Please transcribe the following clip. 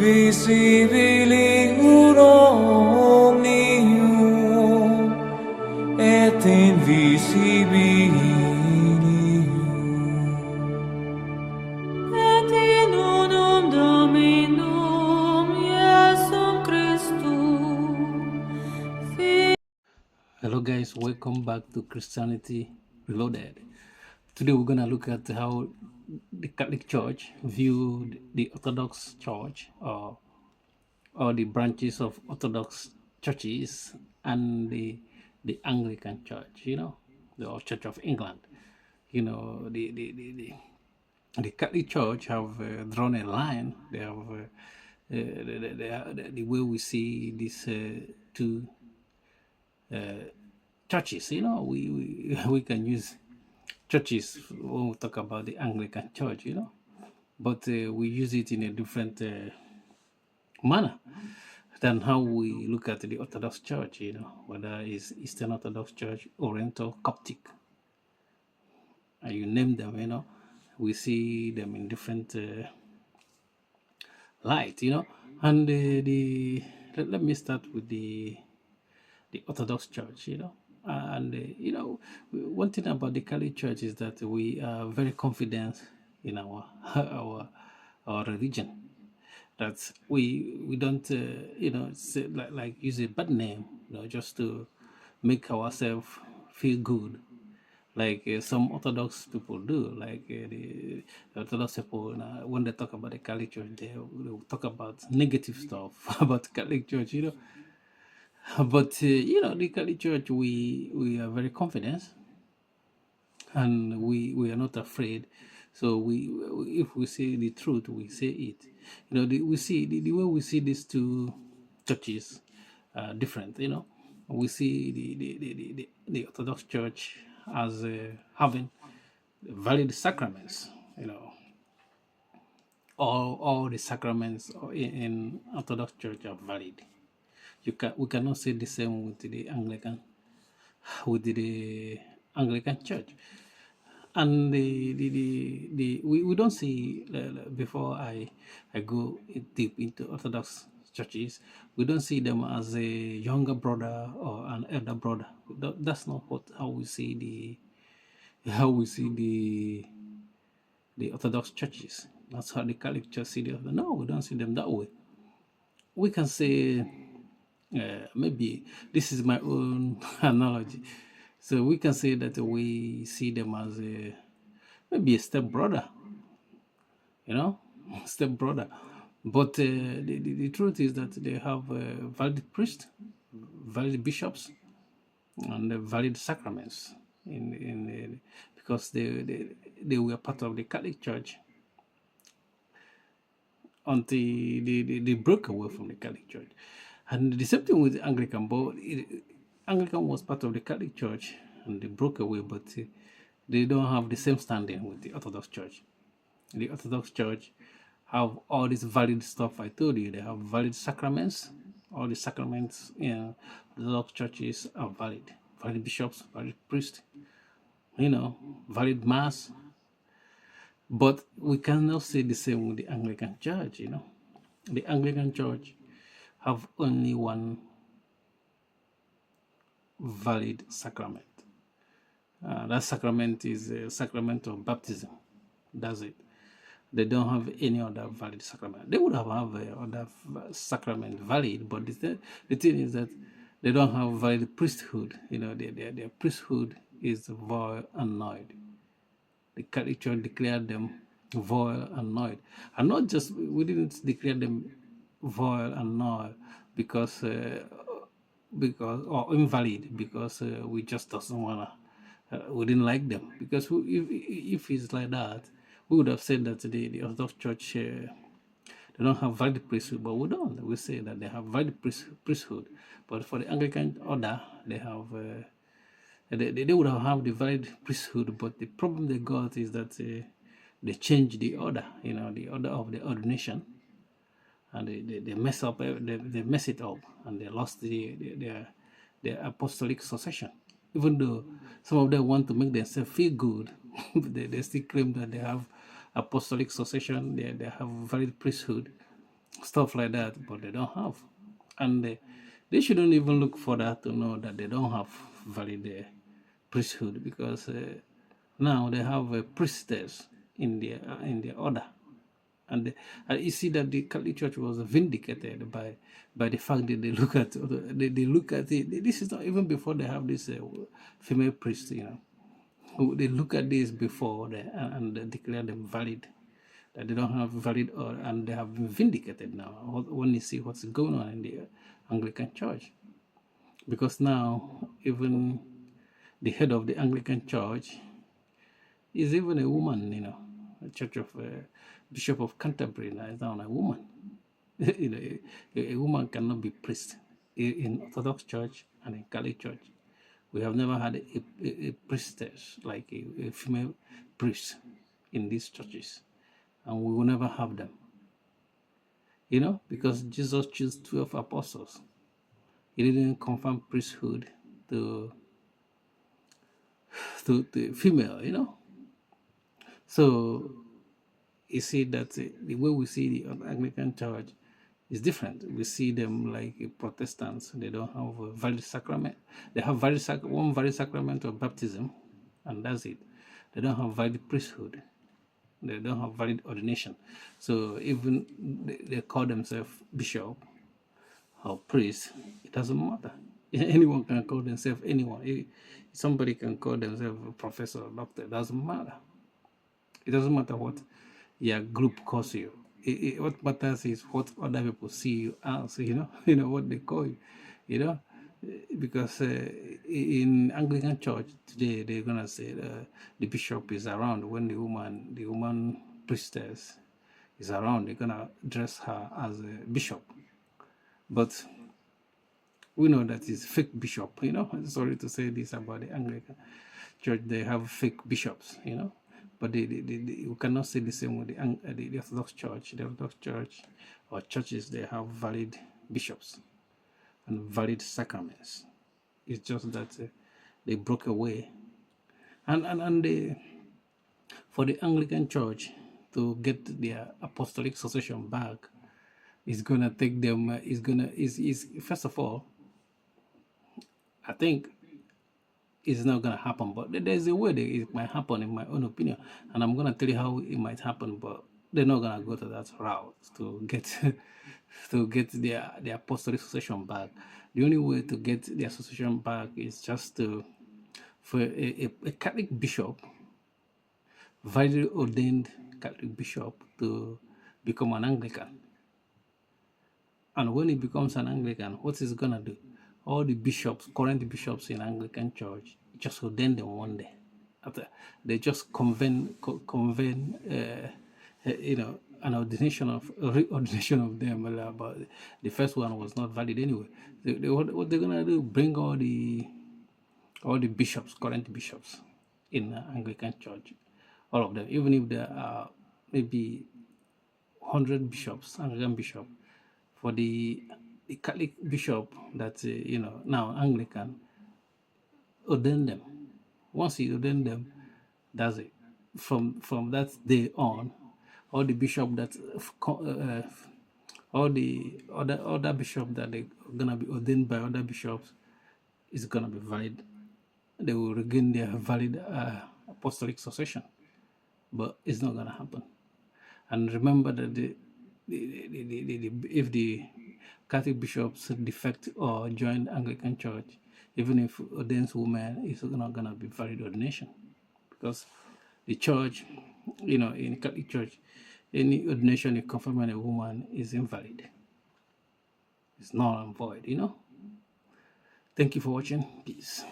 visibili unomnium et invisibilium et in unum Dominum Iesum Christum. Hello guys, welcome back to Christianity Reloaded. Today we're gonna look at how the Catholic Church viewed the Orthodox Church or the branches of Orthodox churches and the Anglican Church, the Church of England. The Catholic Church have drawn a line. They have the way we see these two churches. We can use churches when we talk about the Anglican Church, but we use it in a different manner than how we look at the Orthodox Church, whether it's Eastern Orthodox Church, Oriental, Coptic, and you name them, we see them in different light, and let me start with the Orthodox Church, and one thing about the Catholic Church is that we are very confident in our our religion. That we don't say, like use a bad name, just to make ourselves feel good, like some Orthodox people do. Like the Orthodox people, when they talk about the Catholic Church, they will talk about negative stuff about Catholic Church, But the Catholic Church, we are very confident, and we are not afraid. So if we say the truth, we say it. We see the way we see these two churches different. We see the Orthodox Church as having valid sacraments. All the sacraments in Orthodox Church are valid. We cannot say the same with the Anglican Church. And we don't see, before I go deep into Orthodox churches, we don't see them as a younger brother or an elder brother. That's not how we see the Orthodox churches. That's how the Catholic Church see them. No, we don't see them that way. We can say, maybe this is my own analogy. So we can say that we see them as maybe a step brother, step brother. But the truth is that they have valid priests, valid bishops, and valid sacraments because they were part of the Catholic Church until they broke away from the Catholic Church. And the same thing with the Anglican, but Anglican was part of the Catholic Church and they broke away, but they don't have the same standing with the Orthodox Church. The Orthodox Church have all this valid stuff I told you. They have valid sacraments. All the sacraments in Orthodox churches are valid. Valid bishops, valid priests, valid mass. But we cannot say the same with the Anglican Church, The Anglican Church have only one valid sacrament. That sacrament is a sacrament of baptism. That's it. They don't have any other valid sacrament. They would have other sacrament valid, but the thing is that they don't have valid priesthood. Their priesthood is void and void. The Catholic Church declared them void and void, and not just we didn't declare them void and void because or invalid because we just doesn't wanna. We didn't like them because if it's like that, we would have said that the Orthodox Church they don't have valid priesthood, but we don't. We say that they have valid priesthood, but for the Anglican order, they have they would have the valid priesthood, but the problem they got is that they changed the order, the order of the ordination, and they mess up, they mess it up, and they lost their apostolic succession. Even though some of them want to make themselves feel good, they still claim that they have apostolic succession, they have valid priesthood, stuff like that, but they don't have. And they shouldn't even look for that to know that they don't have valid priesthood, because now they have a priestess in their order. And you see that the Catholic Church was vindicated by the fact that they look at it. This is not even before they have this female priest, you know. They look at this before and they declare them valid, that they don't have valid, or and they have been vindicated now when you see what's going on in the Anglican Church. Because now even the head of the Anglican Church is even a woman, you know. The Church of Bishop of Canterbury now is now a woman. You know, a woman cannot be priest in Orthodox Church and in Catholic Church. We have never had a priestess, like a female priest in these churches, and we will never have them. You know, because Jesus chose 12 apostles. He didn't confirm priesthood to the female, you know. So you see that the way we see the Anglican Church is different. We see them like Protestants. They don't have a valid sacrament. They have one valid sacrament of baptism, and that's it. They don't have valid priesthood. They don't have valid ordination. So even they call themselves bishop or priest, it doesn't matter. Anyone can call themselves anyone. Somebody can call themselves a professor or doctor. It doesn't matter. It doesn't matter what your group calls you. What matters is what other people see you as. You know, you know what they call you. You know, because in Anglican Church today they're gonna say the bishop is around. When the woman priestess is around, they're gonna dress her as a bishop. But we know that it's fake bishop. You know, sorry to say this about the Anglican Church. They have fake bishops. You know, but you cannot say the same with the Orthodox Church. The Orthodox Church or churches, they have valid bishops and valid sacraments. It's just that they broke away, and for the Anglican Church to get their apostolic succession back, it's gonna take them. Is first of all, I think it's not gonna happen, but there's a way that it might happen, in my own opinion, and I'm gonna tell you how it might happen. But they're not gonna go to that route to get to get their apostolic succession back. The only way to get their succession back is just for a Catholic bishop, validly ordained Catholic bishop, to become an Anglican. And when he becomes an Anglican, what is he gonna do? All the bishops, current bishops in Anglican Church, just ordain them one day. After they just convene, you know, an ordination of reordination of them. But the first one was not valid anyway. What they're gonna do? Bring all the bishops, current bishops in Anglican Church, all of them, even if there are maybe 100 bishops, Anglican bishop, for the Catholic bishop that you know, now Anglican, ordain them. Once you ordain them, that's it. From that day on, all the bishop that all the other bishop that they gonna be ordained by other bishops is gonna be valid. They will regain their valid apostolic succession, but it's not gonna happen. And remember that if the Catholic bishops defect or join the Anglican Church, even if ordains women, it's not gonna be valid ordination, because the church, you know, in Catholic Church, any ordination you confirm a woman is invalid. It's null and void, you know. Thank you for watching. Peace.